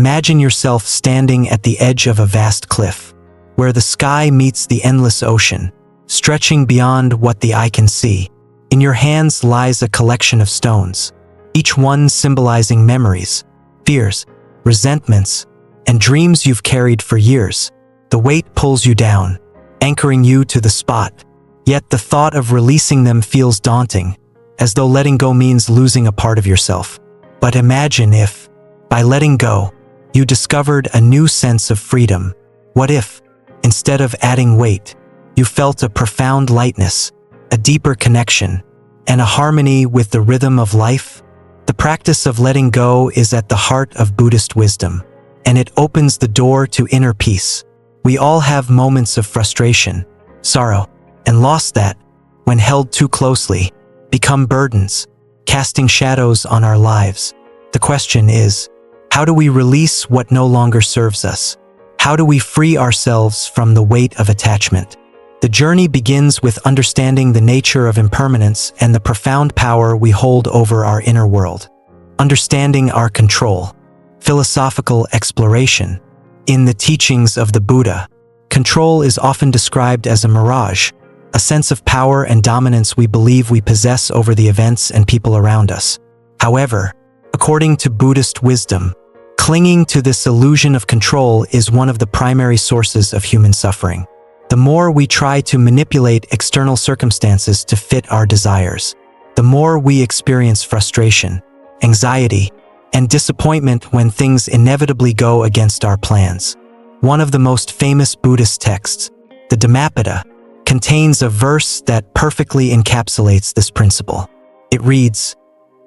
Imagine yourself standing at the edge of a vast cliff, where the sky meets the endless ocean, stretching beyond what the eye can see. In your hands lies a collection of stones, each one symbolizing memories, fears, resentments, and dreams you've carried for years. The weight pulls you down, anchoring you to the spot. Yet the thought of releasing them feels daunting, as though letting go means losing a part of yourself. But imagine if, by letting go, you discovered a new sense of freedom. What if, instead of adding weight, you felt a profound lightness, a deeper connection, and a harmony with the rhythm of life? The practice of letting go is at the heart of Buddhist wisdom, and it opens the door to inner peace. We all have moments of frustration, sorrow, and loss that, when held too closely, become burdens, casting shadows on our lives. The question is, how do we release what no longer serves us? How do we free ourselves from the weight of attachment? The journey begins with understanding the nature of impermanence and the profound power we hold over our inner world. Understanding our control. Philosophical exploration. In the teachings of the Buddha, control is often described as a mirage, a sense of power and dominance we believe we possess over the events and people around us. However, according to Buddhist wisdom, clinging to this illusion of control is one of the primary sources of human suffering. The more we try to manipulate external circumstances to fit our desires, the more we experience frustration, anxiety, and disappointment when things inevitably go against our plans. One of the most famous Buddhist texts, the Dhammapada, contains a verse that perfectly encapsulates this principle. It reads,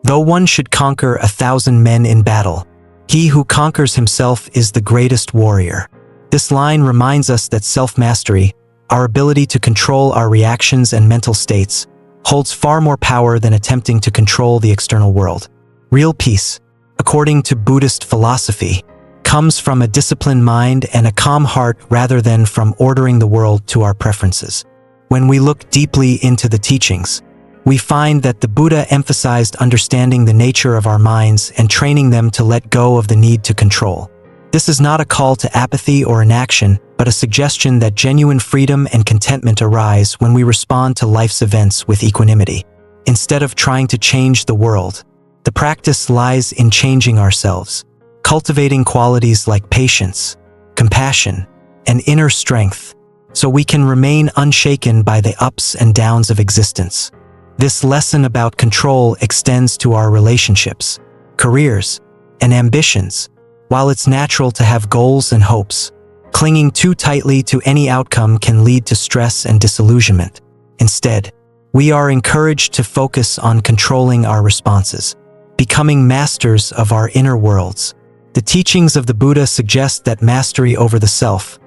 "Though one should conquer 1,000 men in battle, he who conquers himself is the greatest warrior." This line reminds us that self-mastery, our ability to control our reactions and mental states, holds far more power than attempting to control the external world. Real peace, according to Buddhist philosophy, comes from a disciplined mind and a calm heart rather than from ordering the world to our preferences. When we look deeply into the teachings, we find that the Buddha emphasized understanding the nature of our minds and training them to let go of the need to control. This is not a call to apathy or inaction, but a suggestion that genuine freedom and contentment arise when we respond to life's events with equanimity. Instead of trying to change the world, the practice lies in changing ourselves, cultivating qualities like patience, compassion, and inner strength, so we can remain unshaken by the ups and downs of existence. This lesson about control extends to our relationships, careers, and ambitions. While it's natural to have goals and hopes, clinging too tightly to any outcome can lead to stress and disillusionment. Instead, we are encouraged to focus on controlling our responses, becoming masters of our inner worlds. The teachings of the Buddha suggest that mastery over the self,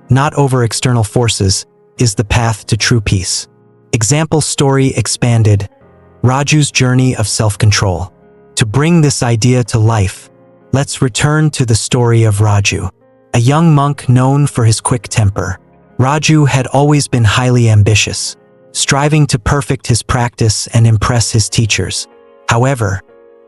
not over external forces, is the path to true peace. Example story expanded, Raju's journey of self-control. To bring this idea to life, let's return to the story of Raju, a young monk known for his quick temper. Raju had always been highly ambitious, striving to perfect his practice and impress his teachers. However,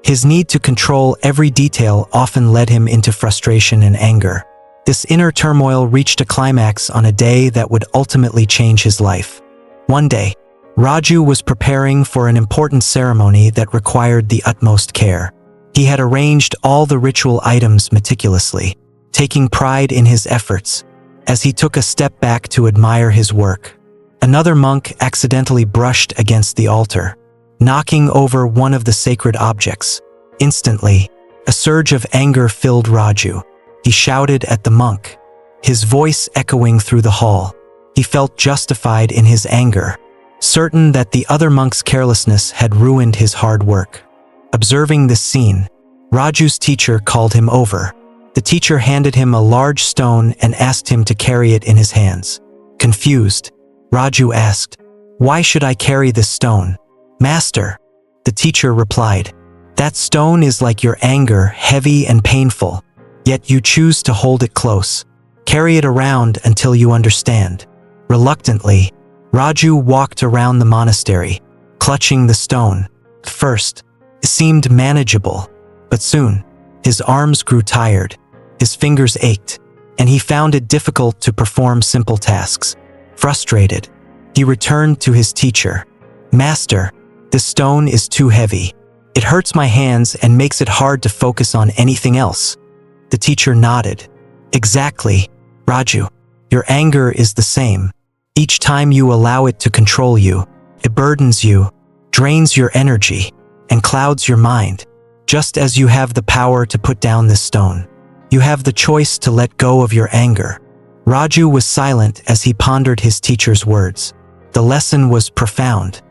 his need to control every detail often led him into frustration and anger. This inner turmoil reached a climax on a day that would ultimately change his life. One day, Raju was preparing for an important ceremony that required the utmost care. He had arranged all the ritual items meticulously, taking pride in his efforts. As he took a step back to admire his work, another monk accidentally brushed against the altar, knocking over one of the sacred objects. Instantly, a surge of anger filled Raju. He shouted at the monk, his voice echoing through the hall. He felt justified in his anger, certain that the other monk's carelessness had ruined his hard work. Observing this scene, Raju's teacher called him over. The teacher handed him a large stone and asked him to carry it in his hands. Confused, Raju asked, "Why should I carry this stone, Master?" The teacher replied, "That stone is like your anger, heavy and painful, yet you choose to hold it close. Carry it around until you understand." Reluctantly, Raju walked around the monastery, clutching the stone. At first, it seemed manageable, but soon, his arms grew tired, His fingers ached, and he found it difficult to perform simple tasks. Frustrated, he returned to his teacher. "Master, this stone is too heavy. It hurts my hands and makes it hard to focus on anything else." The teacher nodded. "Exactly, Raju. Your anger is the same. Each time you allow it to control you, it burdens you, drains your energy, and clouds your mind. Just as you have the power to put down this stone, you have the choice to let go of your anger." Raju was silent as he pondered his teacher's words. The lesson was profound.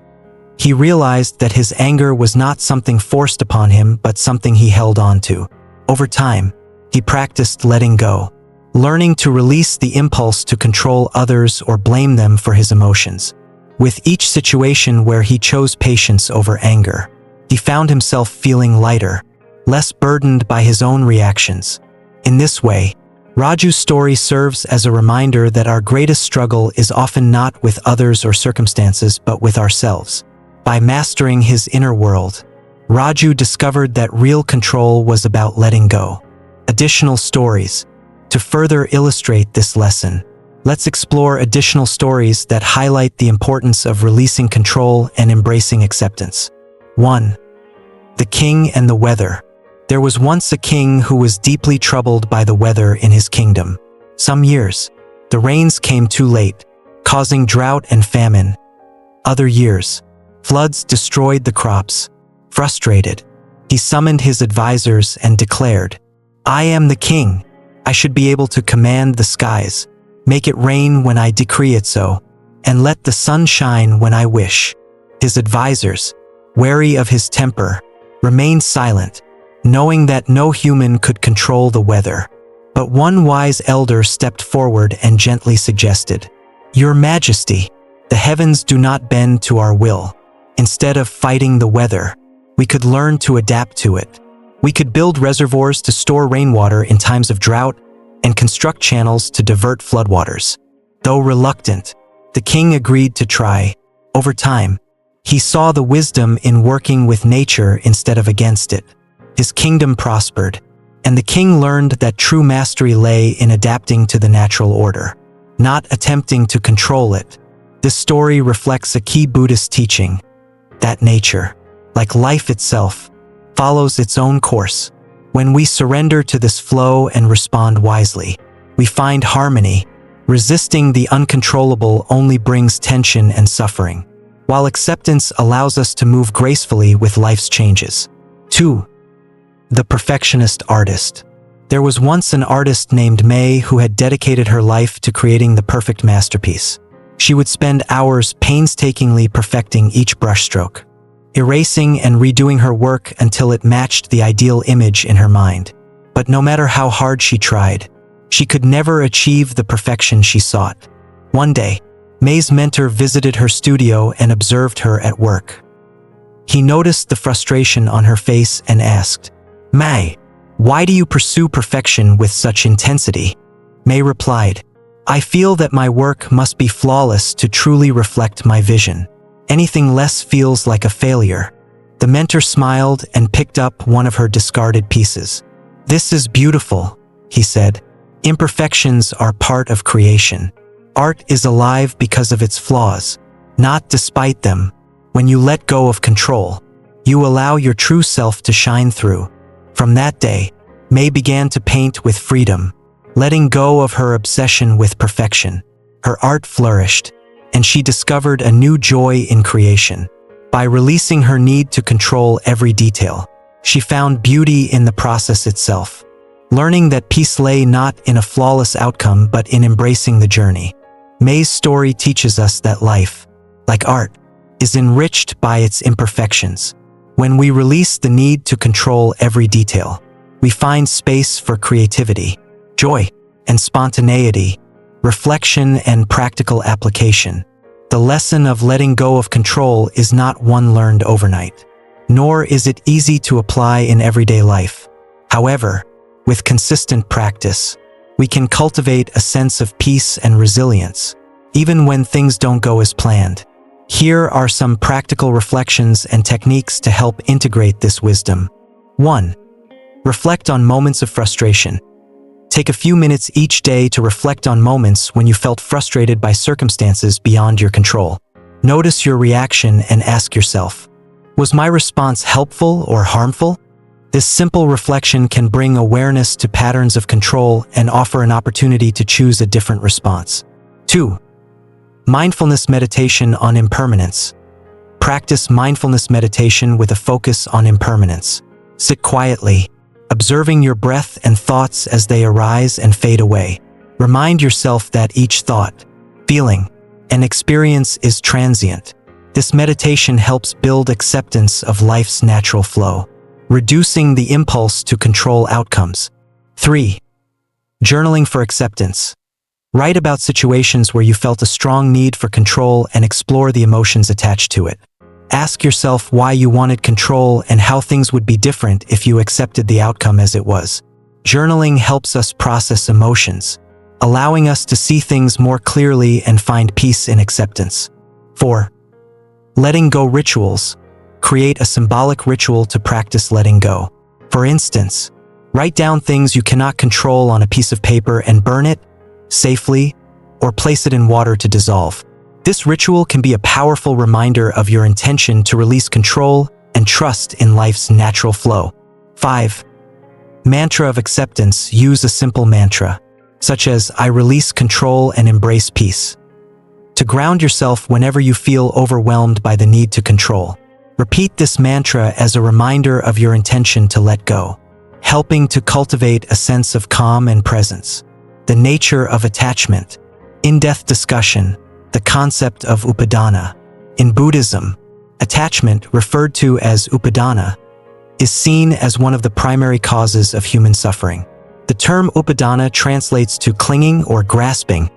He realized that his anger was not something forced upon him, but something he held on to. Over time, he practiced letting go, learning to release the impulse to control others or blame them for his emotions. With each situation where he chose patience over anger, he found himself feeling lighter, less burdened by his own reactions. In this way, Raju's story serves as a reminder that our greatest struggle is often not with others or circumstances, but with ourselves. By mastering his inner world, Raju discovered that real control was about letting go. Additional stories. To further illustrate this lesson, let's explore additional stories that highlight the importance of releasing control and embracing acceptance. 1. The King and the Weather. There was once a king who was deeply troubled by the weather in his kingdom. Some years, the rains came too late, causing drought and famine. Other years, floods destroyed the crops. Frustrated, he summoned his advisors and declared, "I am the king. I should be able to command the skies, make it rain when I decree it so, and let the sun shine when I wish." His advisors, wary of his temper, remained silent, knowing that no human could control the weather. But one wise elder stepped forward and gently suggested, "Your Majesty, the heavens do not bend to our will. Instead of fighting the weather, we could learn to adapt to it. We could build reservoirs to store rainwater in times of drought and construct channels to divert floodwaters." Though reluctant, the king agreed to try. Over time, he saw the wisdom in working with nature instead of against it. His kingdom prospered, and the king learned that true mastery lay in adapting to the natural order, not attempting to control it. This story reflects a key Buddhist teaching, that nature, like life itself, follows its own course. When we surrender to this flow and respond wisely, we find harmony. Resisting the uncontrollable only brings tension and suffering, while acceptance allows us to move gracefully with life's changes. 2. The Perfectionist Artist. There was once an artist named May who had dedicated her life to creating the perfect masterpiece. She would spend hours painstakingly perfecting each brushstroke, erasing and redoing her work until it matched the ideal image in her mind. But no matter how hard she tried, she could never achieve the perfection she sought. One day, May's mentor visited her studio and observed her at work. He noticed the frustration on her face and asked, "May, why do you pursue perfection with such intensity?" May replied, "I feel that my work must be flawless to truly reflect my vision. Anything less feels like a failure." The mentor smiled and picked up one of her discarded pieces. "This is beautiful," he said. "Imperfections are part of creation. Art is alive because of its flaws, not despite them. When you let go of control, you allow your true self to shine through." From that day, May began to paint with freedom, letting go of her obsession with perfection. Her art flourished, and she discovered a new joy in creation. By releasing her need to control every detail, she found beauty in the process itself, learning that peace lay not in a flawless outcome but in embracing the journey. May's story teaches us that life, like art, is enriched by its imperfections. When we release the need to control every detail, we find space for creativity, joy, and spontaneity, reflection and practical application. The lesson of letting go of control is not one learned overnight, nor is it easy to apply in everyday life. However, with consistent practice, we can cultivate a sense of peace and resilience, even when things don't go as planned. Here are some practical reflections and techniques to help integrate this wisdom. 1. Reflect on moments of frustration. Take a few minutes each day to reflect on moments when you felt frustrated by circumstances beyond your control. Notice your reaction and ask yourself, was my response helpful or harmful? This simple reflection can bring awareness to patterns of control and offer an opportunity to choose a different response. 2. Mindfulness meditation on impermanence. Practice mindfulness meditation with a focus on impermanence. Sit quietly, observing your breath and thoughts as they arise and fade away. Remind yourself that each thought, feeling, and experience is transient. This meditation helps build acceptance of life's natural flow, reducing the impulse to control outcomes. 3. Journaling for acceptance. Write about situations where you felt a strong need for control and explore the emotions attached to it. Ask yourself why you wanted control and how things would be different if you accepted the outcome as it was. Journaling helps us process emotions, allowing us to see things more clearly and find peace in acceptance. 4. Letting go rituals. Create a symbolic ritual to practice letting go. For instance, write down things you cannot control on a piece of paper and burn it safely, or place it in water to dissolve. This ritual can be a powerful reminder of your intention to release control and trust in life's natural flow. 5. Mantra of acceptance. Use a simple mantra, such as I release control and embrace peace, to ground yourself whenever you feel overwhelmed by the need to control. Repeat this mantra as a reminder of your intention to let go, helping to cultivate a sense of calm and presence. The nature of attachment. In-depth discussion. The concept of upadana. In Buddhism, attachment, referred to as upadana, is seen as one of the primary causes of human suffering. The term upadana translates to clinging or grasping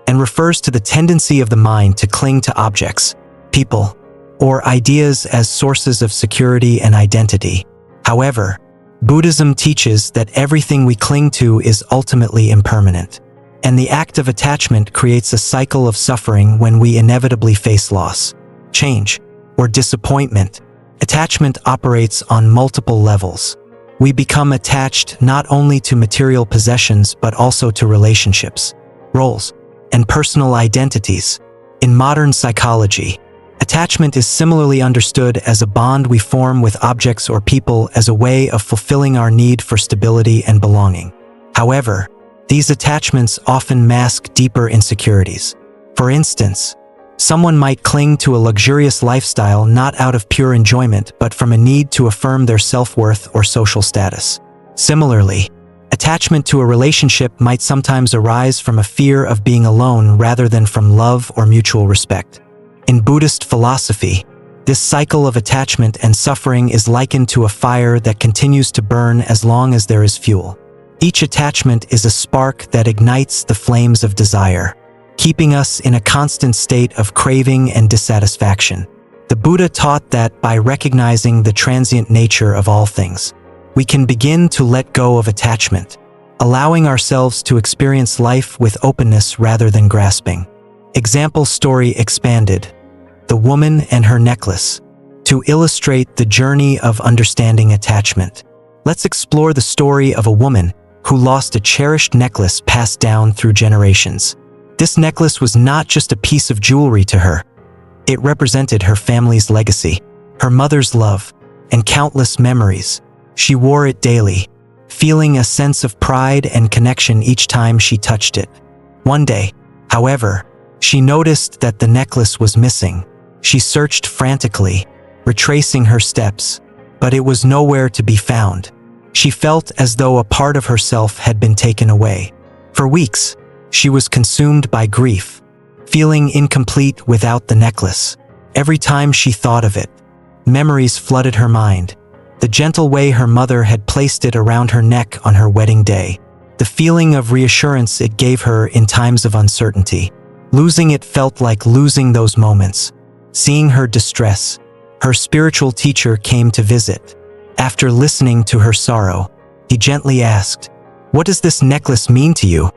and refers to the tendency of the mind to cling to objects, people, or ideas as sources of security and identity. However, Buddhism teaches that everything we cling to is ultimately impermanent, and the act of attachment creates a cycle of suffering when we inevitably face loss, change, or disappointment. Attachment operates on multiple levels. We become attached not only to material possessions but also to relationships, roles, and personal identities. In modern psychology, attachment is similarly understood as a bond we form with objects or people as a way of fulfilling our need for stability and belonging. However, these attachments often mask deeper insecurities. For instance, someone might cling to a luxurious lifestyle not out of pure enjoyment but from a need to affirm their self-worth or social status. Similarly, attachment to a relationship might sometimes arise from a fear of being alone rather than from love or mutual respect. In Buddhist philosophy, this cycle of attachment and suffering is likened to a fire that continues to burn as long as there is fuel. Each attachment is a spark that ignites the flames of desire, keeping us in a constant state of craving and dissatisfaction. The Buddha taught that by recognizing the transient nature of all things, we can begin to let go of attachment, allowing ourselves to experience life with openness rather than grasping. Example story expanded. The Woman and Her Necklace. To illustrate the journey of understanding attachment, let's explore the story of a woman who lost a cherished necklace passed down through generations. This necklace was not just a piece of jewelry to her. It represented her family's legacy, her mother's love, and countless memories. She wore it daily, feeling a sense of pride and connection each time she touched it. One day, however, she noticed that the necklace was missing. She searched frantically, retracing her steps, but it was nowhere to be found. She felt as though a part of herself had been taken away. For weeks, she was consumed by grief, feeling incomplete without the necklace. Every time she thought of it, memories flooded her mind. The gentle way her mother had placed it around her neck on her wedding day, the feeling of reassurance it gave her in times of uncertainty. Losing it felt like losing those moments. Seeing her distress, her spiritual teacher came to visit. After listening to her sorrow, he gently asked, "What does this necklace mean to you?"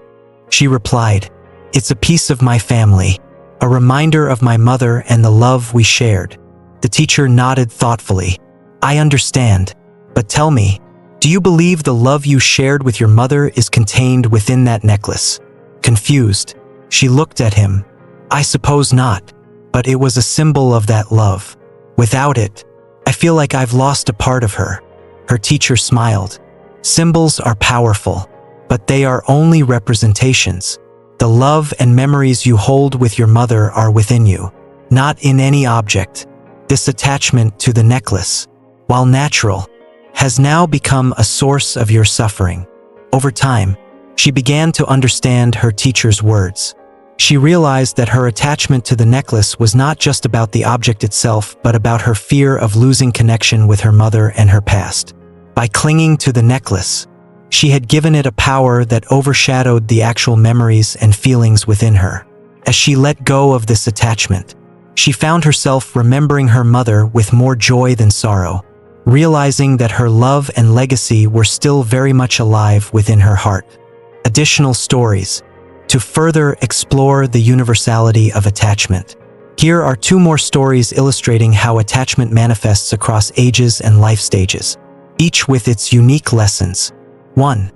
She replied, "It's a piece of my family, a reminder of my mother and the love we shared." The teacher nodded thoughtfully. "I understand, but tell me, Do you believe the love you shared with your mother is contained within that necklace? Confused, she looked at him. I suppose not, but it was a symbol of that love. Without it, I feel like I've lost a part of her. Her teacher smiled. Symbols are powerful, but they are only representations. The love and memories you hold with your mother are within you, not in any object. This attachment to the necklace, while natural, has now become a source of your suffering. Over time, she began to understand her teacher's words. She realized that her attachment to the necklace was not just about the object itself, but about her fear of losing connection with her mother and her past. By clinging to the necklace, she had given it a power that overshadowed the actual memories and feelings within her. As she let go of this attachment, she found herself remembering her mother with more joy than sorrow, realizing that her love and legacy were still very much alive within her heart. Additional stories. To further explore the universality of attachment, here are 2 more stories illustrating how attachment manifests across ages and life stages, each with its unique lessons. 1.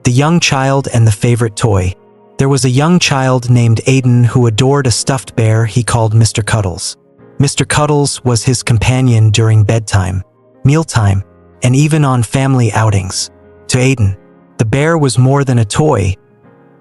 The young child and the favorite toy. There was a young child named Aiden who adored a stuffed bear he called Mr. Cuddles. Mr. Cuddles was his companion during bedtime, mealtime, and even on family outings. To Aiden, the bear was more than a toy.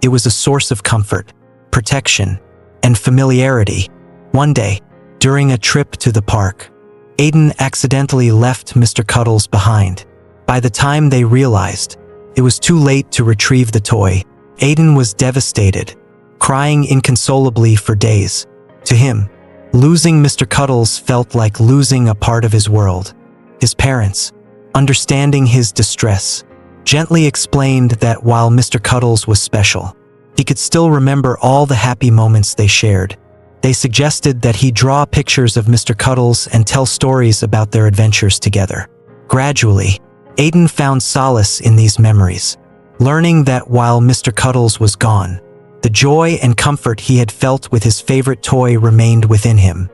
It was a source of comfort, protection, and familiarity. One day, during a trip to the park, Aiden accidentally left Mr. Cuddles behind. By the time they realized, it was too late to retrieve the toy. Aiden was devastated, crying inconsolably for days. To him, losing Mr. Cuddles felt like losing a part of his world. His parents, understanding his distress, gently explained that while Mr. Cuddles was special, he could still remember all the happy moments they shared. They suggested that he draw pictures of Mr. Cuddles and tell stories about their adventures together. Gradually, Aiden found solace in these memories, learning that while Mr. Cuddles was gone, the joy and comfort he had felt with his favorite toy remained within him.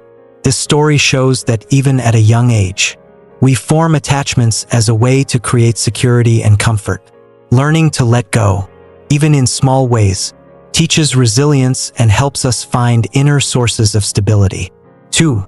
This story shows that even at a young age, we form attachments as a way to create security and comfort. Learning to let go, even in small ways, teaches resilience and helps us find inner sources of stability. 2.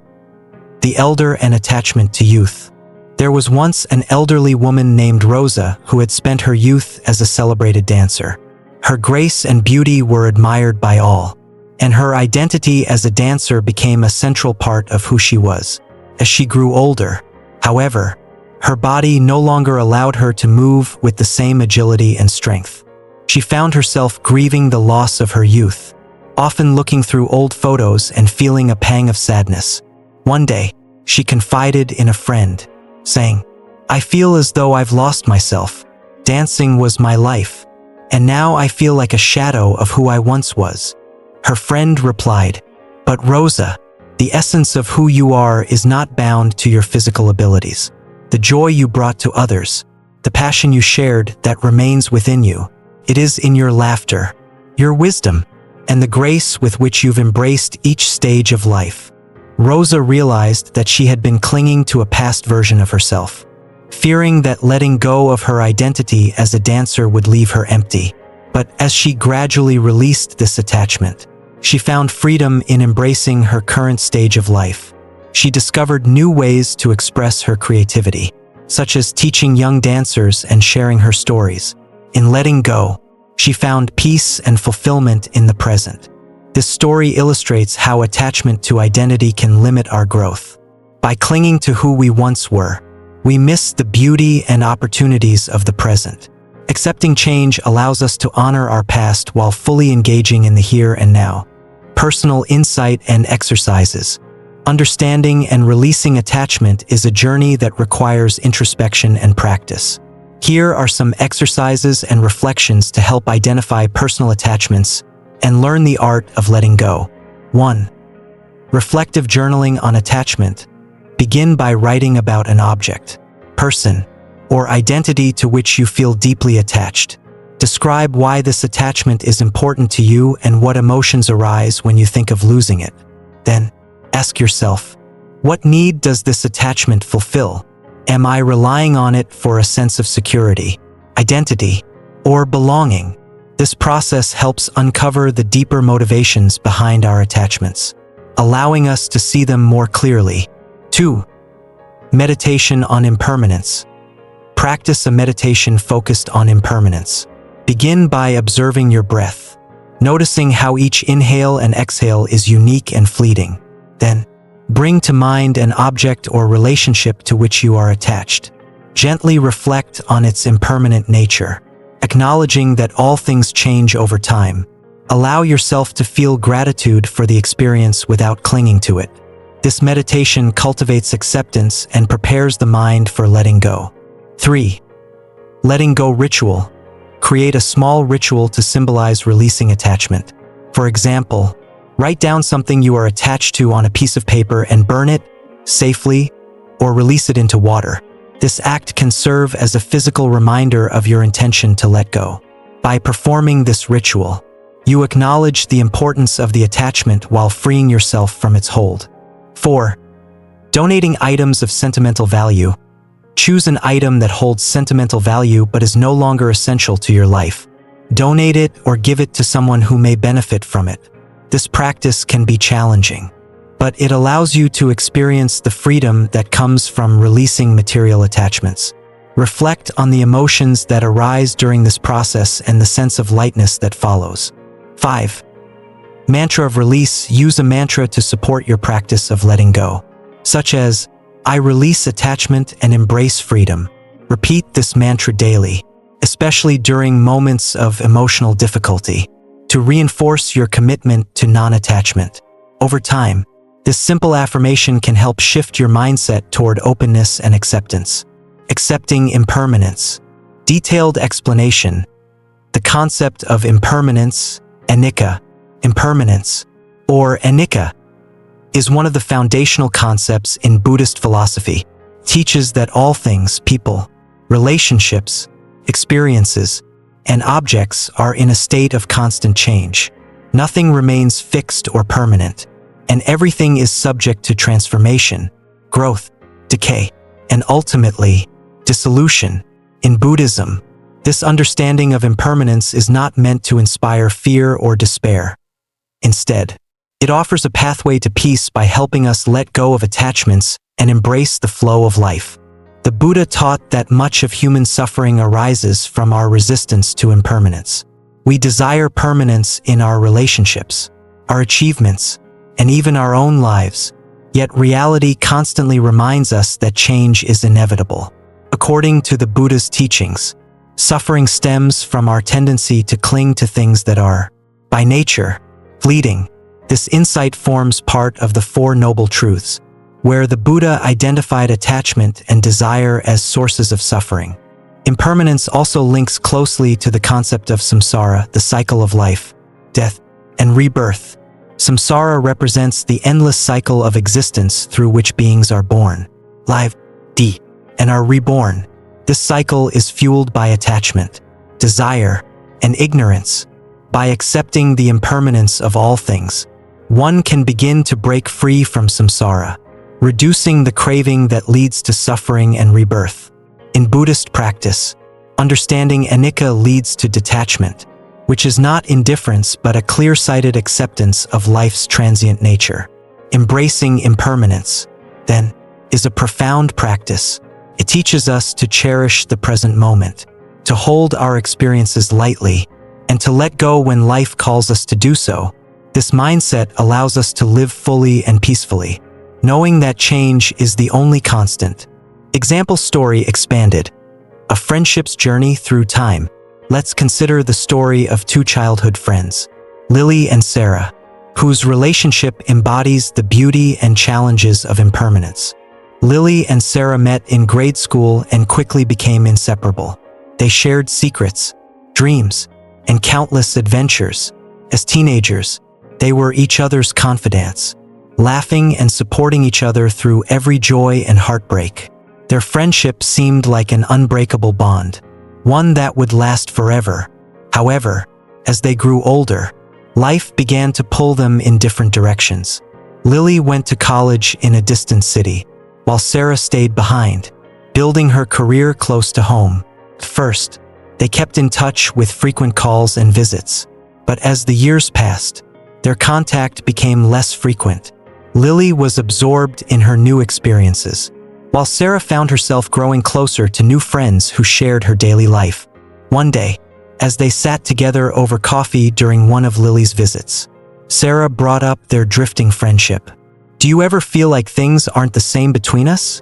The elder and attachment to youth. There was once an elderly woman named Rosa who had spent her youth as a celebrated dancer. Her grace and beauty were admired by all, and her identity as a dancer became a central part of who she was. As she grew older, however, her body no longer allowed her to move with the same agility and strength. She found herself grieving the loss of her youth, often looking through old photos and feeling a pang of sadness. One day, she confided in a friend, saying, "I feel as though I've lost myself. Dancing was my life, and now I feel like a shadow of who I once was." Her friend replied, "But Rosa, the essence of who you are is not bound to your physical abilities. The joy you brought to others, the passion you shared that remains within you, it is in your laughter, your wisdom, and the grace with which you've embraced each stage of life." Rosa realized that she had been clinging to a past version of herself, fearing that letting go of her identity as a dancer would leave her empty. But as she gradually released this attachment, she found freedom in embracing her current stage of life. She discovered new ways to express her creativity, such as teaching young dancers and sharing her stories. In letting go, she found peace and fulfillment in the present. This story illustrates how attachment to identity can limit our growth. By clinging to who we once were, we miss the beauty and opportunities of the present. Accepting change allows us to honor our past while fully engaging in the here and now. Personal insight and exercises. Understanding and releasing attachment is a journey that requires introspection and practice. Here are some exercises and reflections to help identify personal attachments and learn the art of letting go. 1. Reflective journaling on attachment. Begin by writing about an object, person, or identity to which you feel deeply attached. Describe why this attachment is important to you and what emotions arise when you think of losing it. Then, ask yourself, what need does this attachment fulfill? Am I relying on it for a sense of security, identity, or belonging? This process helps uncover the deeper motivations behind our attachments, allowing us to see them more clearly. 2. Meditation on impermanence. Practice a meditation focused on impermanence. Begin by observing your breath, noticing how each inhale and exhale is unique and fleeting. Then, bring to mind an object or relationship to which you are attached. Gently reflect on its impermanent nature, acknowledging that all things change over time. Allow yourself to feel gratitude for the experience without clinging to it. This meditation cultivates acceptance and prepares the mind for letting go. 3. Letting go ritual. Create a small ritual to symbolize releasing attachment. For example, write down something you are attached to on a piece of paper and burn it safely or release it into water. This act can serve as a physical reminder of your intention to let go. By performing this ritual, you acknowledge the importance of the attachment while freeing yourself from its hold. 4. Donating items of sentimental value. Choose an item that holds sentimental value but is no longer essential to your life. Donate it or give it to someone who may benefit from it. This practice can be challenging, but it allows you to experience the freedom that comes from releasing material attachments. Reflect on the emotions that arise during this process and the sense of lightness that follows. 5. Mantra of release. Use a mantra to support your practice of letting go, such as, I release attachment and embrace freedom. Repeat this mantra daily, especially during moments of emotional difficulty, to reinforce your commitment to non-attachment. Over time, this simple affirmation can help shift your mindset toward openness and acceptance. Accepting impermanence. Detailed explanation. The concept of impermanence, anicca, impermanence, or anicca, is one of the foundational concepts in Buddhist philosophy. It teaches that all things, people, relationships, experiences, and objects are in a state of constant change. Nothing remains fixed or permanent, and everything is subject to transformation, growth, decay, and ultimately, dissolution. In Buddhism, this understanding of impermanence is not meant to inspire fear or despair. Instead, it offers a pathway to peace by helping us let go of attachments and embrace the flow of life. The Buddha taught that much of human suffering arises from our resistance to impermanence. We desire permanence in our relationships, our achievements, and even our own lives, yet reality constantly reminds us that change is inevitable. According to the Buddha's teachings, suffering stems from our tendency to cling to things that are, by nature, fleeting. This insight forms part of the Four Noble Truths, where the Buddha identified attachment and desire as sources of suffering. Impermanence also links closely to the concept of samsara, the cycle of life, death, and rebirth. Samsara represents the endless cycle of existence through which beings are born, live, and are reborn. This cycle is fueled by attachment, desire, and ignorance. By accepting the impermanence of all things, one can begin to break free from samsara, reducing the craving that leads to suffering and rebirth. In Buddhist practice, understanding anicca leads to detachment, which is not indifference but a clear-sighted acceptance of life's transient nature. Embracing impermanence, then, is a profound practice. It teaches us to cherish the present moment, to hold our experiences lightly, and to let go when life calls us to do so. This mindset allows us to live fully and peacefully, knowing that change is the only constant. Example story expanded. A friendship's journey through time. Let's consider the story of two childhood friends, Lily and Sarah, whose relationship embodies the beauty and challenges of impermanence. Lily and Sarah met in grade school and quickly became inseparable. They shared secrets, dreams, and countless adventures. As teenagers, they were each other's confidants, laughing and supporting each other through every joy and heartbreak. Their friendship seemed like an unbreakable bond, one that would last forever. However, as they grew older, life began to pull them in different directions. Lily went to college in a distant city, while Sarah stayed behind, building her career close to home. First, they kept in touch with frequent calls and visits. But as the years passed, their contact became less frequent. Lily was absorbed in her new experiences, while Sarah found herself growing closer to new friends who shared her daily life. One day, as they sat together over coffee during one of Lily's visits, Sarah brought up their drifting friendship. "Do you ever feel like things aren't the same between us?"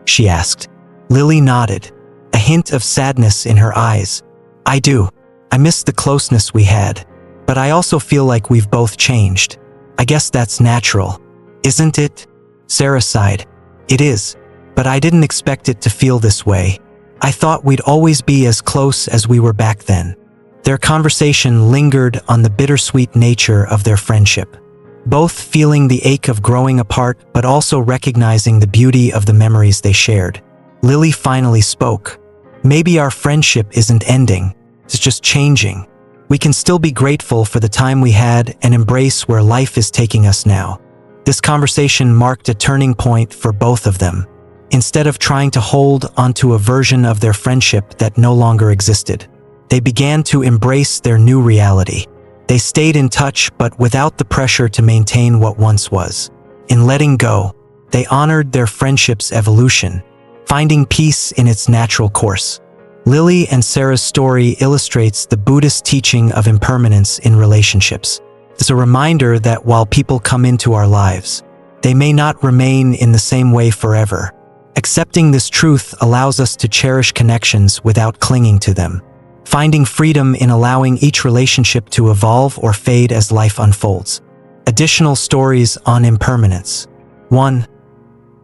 she asked. Lily nodded, a hint of sadness in her eyes. "I do. I miss the closeness we had. But I also feel like we've both changed. I guess that's natural, isn't it?" Sarah sighed. "It is, but I didn't expect it to feel this way. I thought we'd always be as close as we were back then." Their conversation lingered on the bittersweet nature of their friendship, both feeling the ache of growing apart but also recognizing the beauty of the memories they shared. Lily finally spoke. "Maybe our friendship isn't ending, it's just changing. We can still be grateful for the time we had and embrace where life is taking us now." This conversation marked a turning point for both of them. Instead of trying to hold onto a version of their friendship that no longer existed, they began to embrace their new reality. They stayed in touch but without the pressure to maintain what once was. In letting go, they honored their friendship's evolution, finding peace in its natural course. Lily and Sarah's story illustrates the Buddhist teaching of impermanence in relationships. It's a reminder that while people come into our lives, they may not remain in the same way forever. Accepting this truth allows us to cherish connections without clinging to them, finding freedom in allowing each relationship to evolve or fade as life unfolds. Additional stories on impermanence. 1.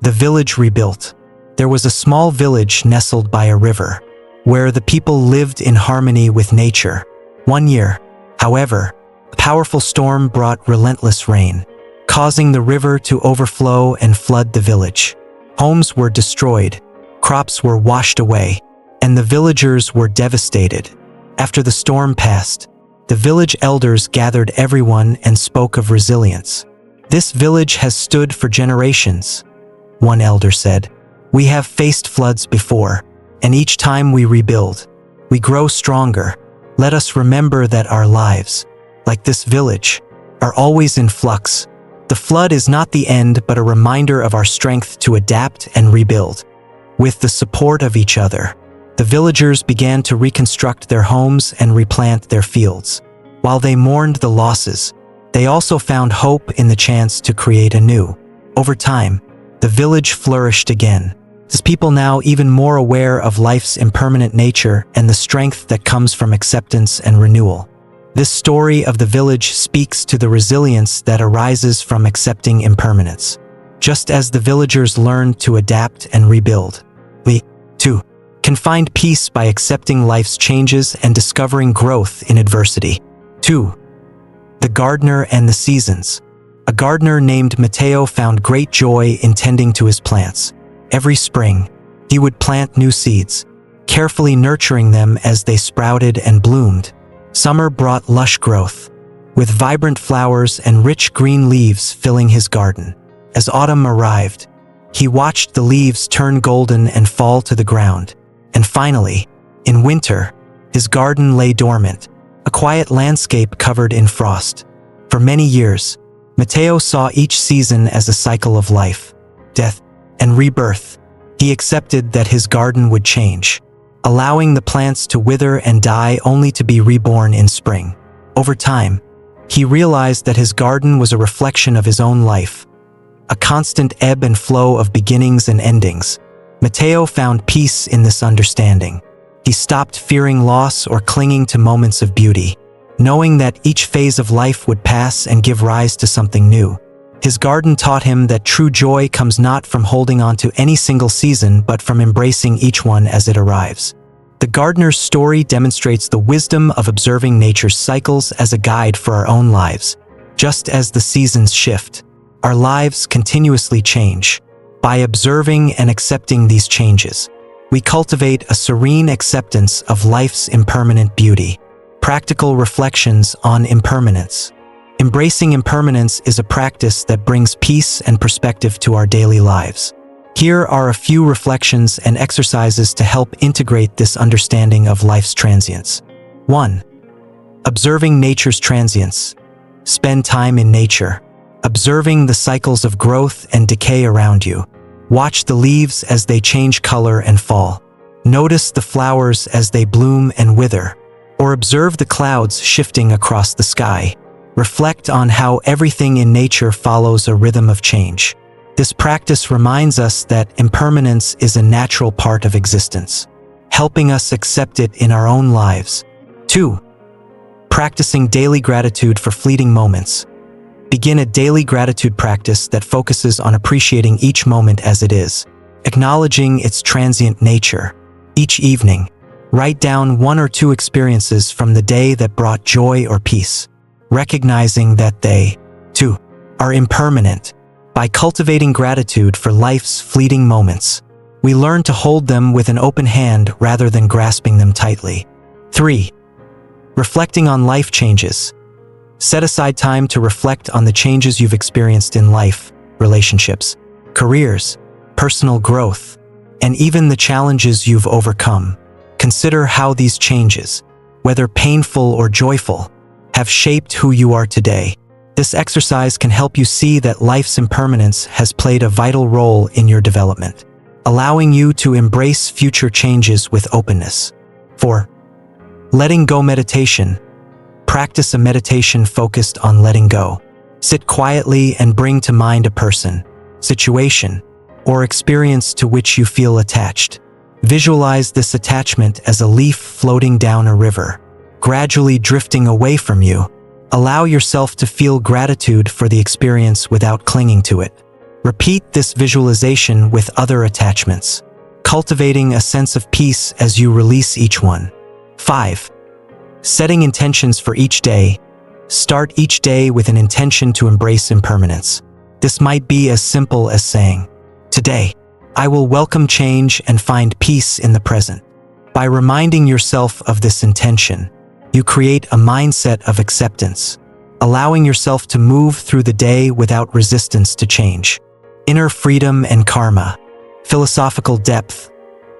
The village rebuilt. There was a small village nestled by a river, where the people lived in harmony with nature. One year, however, a powerful storm brought relentless rain, causing the river to overflow and flood the village. Homes were destroyed, crops were washed away, and the villagers were devastated. After the storm passed, the village elders gathered everyone and spoke of resilience. "This village has stood for generations," one elder said. "We have faced floods before, and each time we rebuild, we grow stronger. Let us remember that our lives, like this village, are always in flux. The flood is not the end but a reminder of our strength to adapt and rebuild." With the support of each other, the villagers began to reconstruct their homes and replant their fields. While they mourned the losses, they also found hope in the chance to create anew. Over time, the village flourished again, as people now even more aware of life's impermanent nature and the strength that comes from acceptance and renewal. This story of the village speaks to the resilience that arises from accepting impermanence. Just as the villagers learned to adapt and rebuild, we, too, can find peace by accepting life's changes and discovering growth in adversity. 2. The gardener and the seasons. A gardener named Matteo found great joy in tending to his plants. Every spring, he would plant new seeds, carefully nurturing them as they sprouted and bloomed. Summer brought lush growth, with vibrant flowers and rich green leaves filling his garden. As autumn arrived, he watched the leaves turn golden and fall to the ground. And finally, in winter, his garden lay dormant, a quiet landscape covered in frost. For many years, Matteo saw each season as a cycle of life, death, and rebirth. He accepted that his garden would change, allowing the plants to wither and die only to be reborn in spring. Over time, he realized that his garden was a reflection of his own life, a constant ebb and flow of beginnings and endings. Matteo found peace in this understanding. He stopped fearing loss or clinging to moments of beauty, knowing that each phase of life would pass and give rise to something new. His garden taught him that true joy comes not from holding on to any single season but from embracing each one as it arrives. The gardener's story demonstrates the wisdom of observing nature's cycles as a guide for our own lives. Just as the seasons shift, our lives continuously change. By observing and accepting these changes, we cultivate a serene acceptance of life's impermanent beauty. Practical reflections on impermanence. Embracing impermanence is a practice that brings peace and perspective to our daily lives. Here are a few reflections and exercises to help integrate this understanding of life's transience. 1. Observing nature's transience. Spend time in nature, observing the cycles of growth and decay around you. Watch the leaves as they change color and fall. Notice the flowers as they bloom and wither, or observe the clouds shifting across the sky. Reflect on how everything in nature follows a rhythm of change. This practice reminds us that impermanence is a natural part of existence, helping us accept it in our own lives. 2. Practicing daily gratitude for fleeting moments. Begin a daily gratitude practice that focuses on appreciating each moment as it is, acknowledging its transient nature. Each evening, write down 1 or 2 experiences from the day that brought joy or peace, recognizing that they, too, are impermanent. By cultivating gratitude for life's fleeting moments, we learn to hold them with an open hand rather than grasping them tightly. 3. Reflecting on life changes. Set aside time to reflect on the changes you've experienced in life, relationships, careers, personal growth, and even the challenges you've overcome. Consider how these changes, whether painful or joyful, have shaped who you are today. This exercise can help you see that life's impermanence has played a vital role in your development, allowing you to embrace future changes with openness. 4. Letting go meditation. Practice a meditation focused on letting go. Sit quietly and bring to mind a person, situation, or experience to which you feel attached. Visualize this attachment as a leaf floating down a river, gradually drifting away from you. Allow yourself to feel gratitude for the experience without clinging to it. Repeat this visualization with other attachments, cultivating a sense of peace as you release each one. 5. Setting intentions for each day. Start each day with an intention to embrace impermanence. This might be as simple as saying, "Today, I will welcome change and find peace in the present." By reminding yourself of this intention, you create a mindset of acceptance, allowing yourself to move through the day without resistance to change. Inner freedom and karma. Philosophical depth.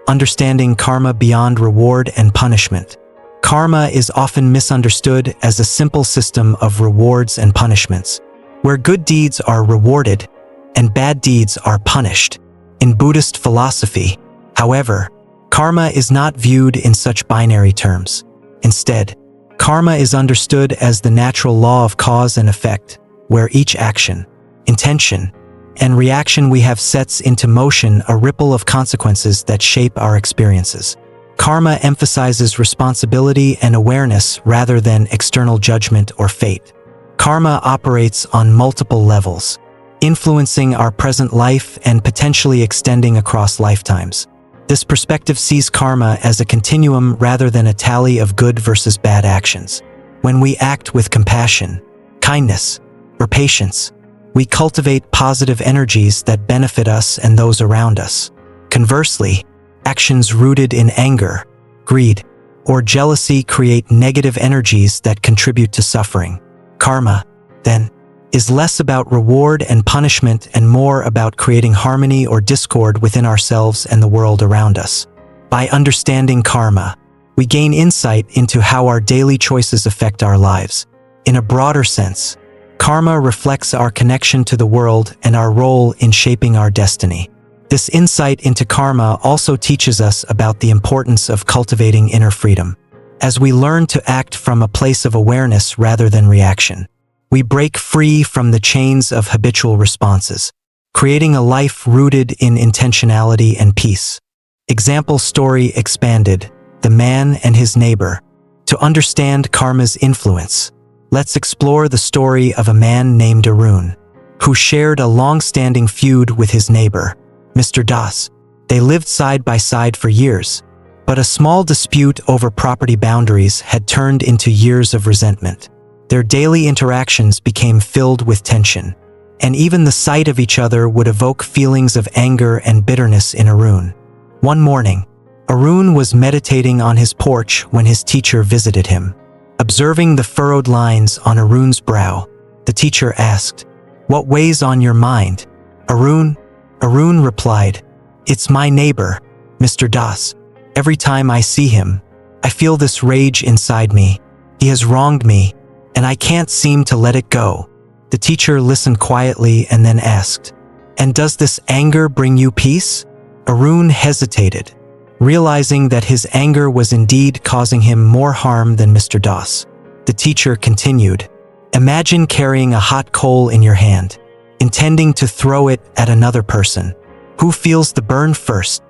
Understanding karma beyond reward and punishment. Karma is often misunderstood as a simple system of rewards and punishments, where good deeds are rewarded and bad deeds are punished. In Buddhist philosophy, however, karma is not viewed in such binary terms. Instead, karma is understood as the natural law of cause and effect, where each action, intention, and reaction we have sets into motion a ripple of consequences that shape our experiences. Karma emphasizes responsibility and awareness rather than external judgment or fate. Karma operates on multiple levels, influencing our present life and potentially extending across lifetimes. This perspective sees karma as a continuum rather than a tally of good versus bad actions. When we act with compassion, kindness, or patience, we cultivate positive energies that benefit us and those around us. Conversely, actions rooted in anger, greed, or jealousy create negative energies that contribute to suffering. Karma, then, is less about reward and punishment and more about creating harmony or discord within ourselves and the world around us. By understanding karma, we gain insight into how our daily choices affect our lives. In a broader sense, karma reflects our connection to the world and our role in shaping our destiny. This insight into karma also teaches us about the importance of cultivating inner freedom. As we learn to act from a place of awareness rather than reaction, we break free from the chains of habitual responses, creating a life rooted in intentionality and peace. Example story expanded, The Man and His Neighbor. To understand karma's influence, let's explore the story of a man named Arun, who shared a long-standing feud with his neighbor, Mr. Das. They lived side by side for years, but a small dispute over property boundaries had turned into years of resentment. Their daily interactions became filled with tension, and even the sight of each other would evoke feelings of anger and bitterness in Arun. One morning, Arun was meditating on his porch when his teacher visited him. Observing the furrowed lines on Arun's brow, the teacher asked, "What weighs on your mind, Arun?" Arun replied, "It's my neighbor, Mr. Das. Every time I see him, I feel this rage inside me. He has wronged me, and I can't seem to let it go." The teacher listened quietly and then asked, "And does this anger bring you peace?" Arun hesitated, realizing that his anger was indeed causing him more harm than Mr. Das. The teacher continued, "Imagine carrying a hot coal in your hand, intending to throw it at another person. Who feels the burn first?"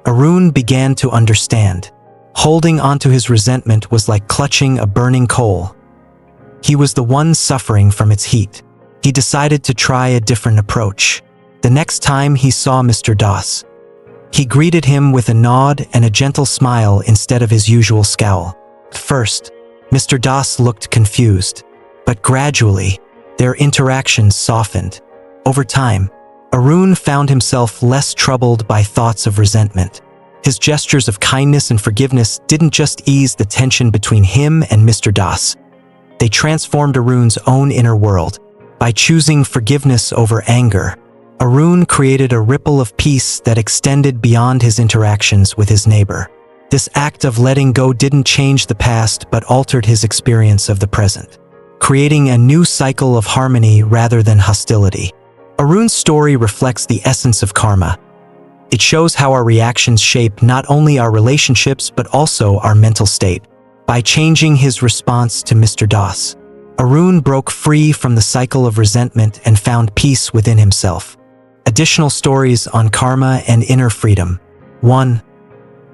Arun began to understand. Holding onto his resentment was like clutching a burning coal. He was the one suffering from its heat. He decided to try a different approach. The next time he saw Mr. Das, he greeted him with a nod and a gentle smile instead of his usual scowl. At first, Mr. Das looked confused, but gradually, their interactions softened. Over time, Arun found himself less troubled by thoughts of resentment. His gestures of kindness and forgiveness didn't just ease the tension between him and Mr. Das. They transformed Arun's own inner world. By choosing forgiveness over anger, Arun created a ripple of peace that extended beyond his interactions with his neighbor. This act of letting go didn't change the past but altered his experience of the present, creating a new cycle of harmony rather than hostility. Arun's story reflects the essence of karma. It shows how our reactions shape not only our relationships but also our mental state. By changing his response to Mr. Das, Arun broke free from the cycle of resentment and found peace within himself. Additional stories on karma and inner freedom. 1.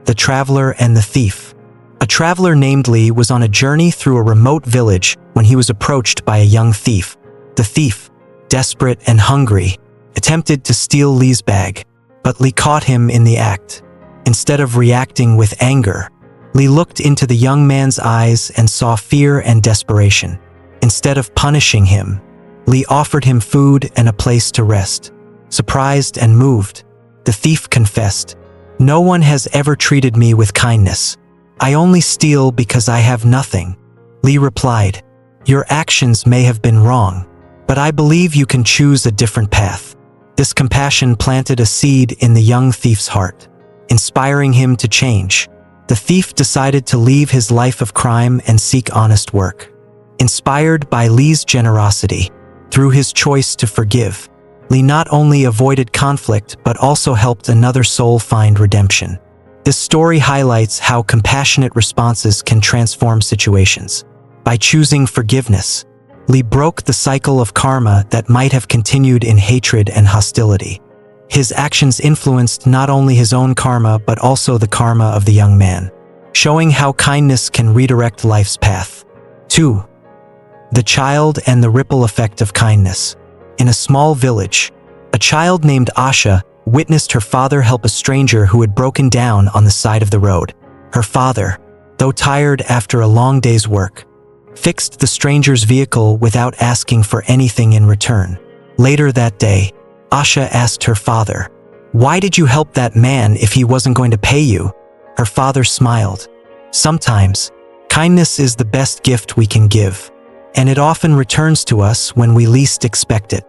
The Traveler and the Thief. A traveler named Lee was on a journey through a remote village when he was approached by a young thief. The thief, desperate and hungry, attempted to steal Lee's bag, but Lee caught him in the act. Instead of reacting with anger, Lee looked into the young man's eyes and saw fear and desperation. Instead of punishing him, Lee offered him food and a place to rest. Surprised and moved, the thief confessed, "No one has ever treated me with kindness. I only steal because I have nothing." Lee replied, "Your actions may have been wrong, but I believe you can choose a different path." This compassion planted a seed in the young thief's heart, inspiring him to change. The thief decided to leave his life of crime and seek honest work. Inspired by Lee's generosity, through his choice to forgive, Lee not only avoided conflict but also helped another soul find redemption. This story highlights how compassionate responses can transform situations. By choosing forgiveness, Lee broke the cycle of karma that might have continued in hatred and hostility. His actions influenced not only his own karma but also the karma of the young man, showing how kindness can redirect life's path. 2. The Child and the Ripple Effect of Kindness. In a small village, a child named Asha witnessed her father help a stranger who had broken down on the side of the road. Her father, though tired after a long day's work, fixed the stranger's vehicle without asking for anything in return. Later that day, Asha asked her father, "Why did you help that man if he wasn't going to pay you?" Her father smiled. Sometimes, kindness is the best gift we can give, and it often returns to us when we least expect it.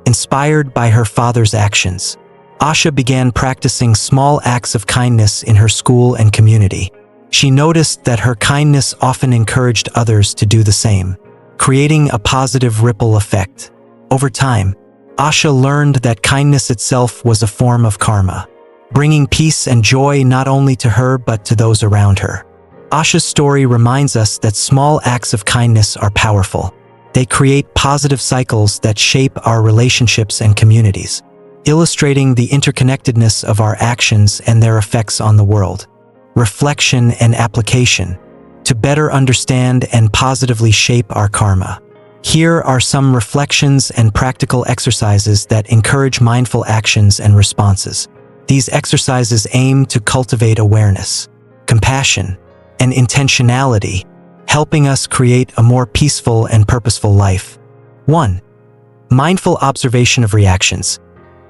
Inspired by her father's actions, Asha began practicing small acts of kindness in her school and community. She noticed that her kindness often encouraged others to do the same, creating a positive ripple effect. Over time, Asha learned that kindness itself was a form of karma, bringing peace and joy not only to her but to those around her. Asha's story reminds us that small acts of kindness are powerful. They create positive cycles that shape our relationships and communities, illustrating the interconnectedness of our actions and their effects on the world. Reflection and application. To better understand and positively shape our karma, here are some reflections and practical exercises that encourage mindful actions and responses. These exercises aim to cultivate awareness, compassion, and intentionality, helping us create a more peaceful and purposeful life. 1. Mindful observation of reactions.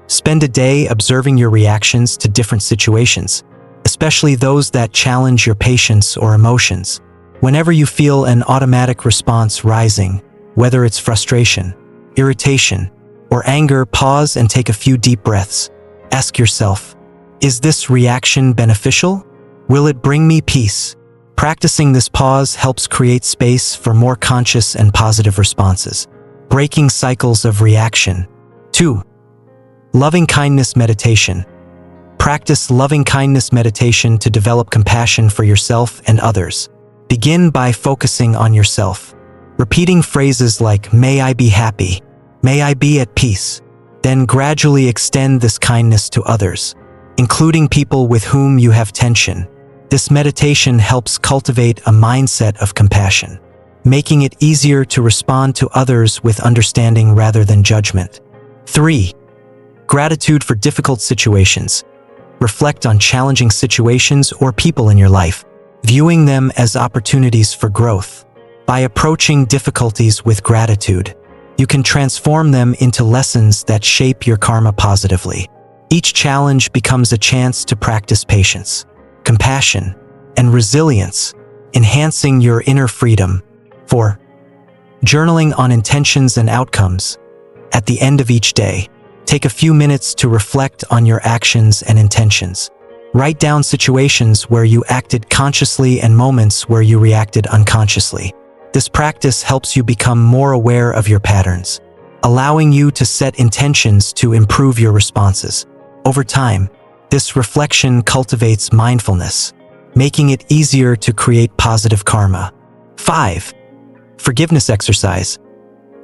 Spend a day observing your reactions to different situations, especially those that challenge your patience or emotions. Whenever you feel an automatic response rising, whether it's frustration, irritation, or anger, pause and take a few deep breaths. Ask yourself, is this reaction beneficial? Will it bring me peace? Practicing this pause helps create space for more conscious and positive responses. Breaking cycles of reaction. 2. Loving-kindness meditation. Practice loving-kindness meditation to develop compassion for yourself and others. Begin by focusing on yourself, repeating phrases like, "May I be happy," "May I be at peace." Then gradually extend this kindness to others, including people with whom you have tension. This meditation helps cultivate a mindset of compassion, making it easier to respond to others with understanding rather than judgment. 3. Gratitude for difficult situations. Reflect on challenging situations or people in your life, viewing them as opportunities for growth. By approaching difficulties with gratitude, you can transform them into lessons that shape your karma positively. Each challenge becomes a chance to practice patience, compassion, and resilience, enhancing your inner freedom. 4. Journaling on intentions and outcomes. At the end of each day, take a few minutes to reflect on your actions and intentions. Write down situations where you acted consciously and moments where you reacted unconsciously. This practice helps you become more aware of your patterns, allowing you to set intentions to improve your responses. Over time, this reflection cultivates mindfulness, making it easier to create positive karma. 5. Forgiveness exercise.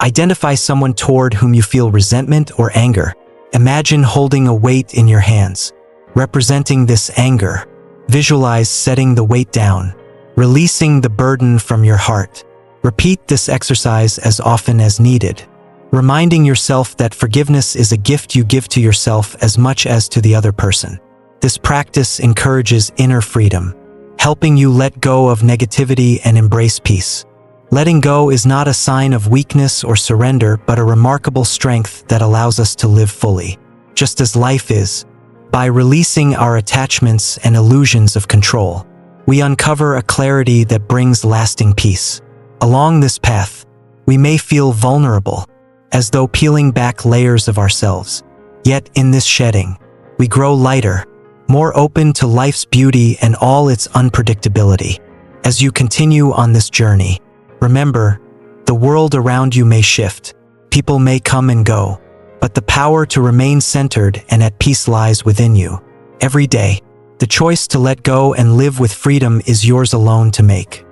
Identify someone toward whom you feel resentment or anger. Imagine holding a weight in your hands, representing this anger. Visualize setting the weight down, releasing the burden from your heart. Repeat this exercise as often as needed, reminding yourself that forgiveness is a gift you give to yourself as much as to the other person. This practice encourages inner freedom, helping you let go of negativity and embrace peace. Letting go is not a sign of weakness or surrender, but a remarkable strength that allows us to live fully, just as life is. By releasing our attachments and illusions of control, we uncover a clarity that brings lasting peace. Along this path, we may feel vulnerable, as though peeling back layers of ourselves. Yet in this shedding, we grow lighter, more open to life's beauty and all its unpredictability. As you continue on this journey, remember, the world around you may shift, people may come and go, but the power to remain centered and at peace lies within you. Every day, the choice to let go and live with freedom is yours alone to make.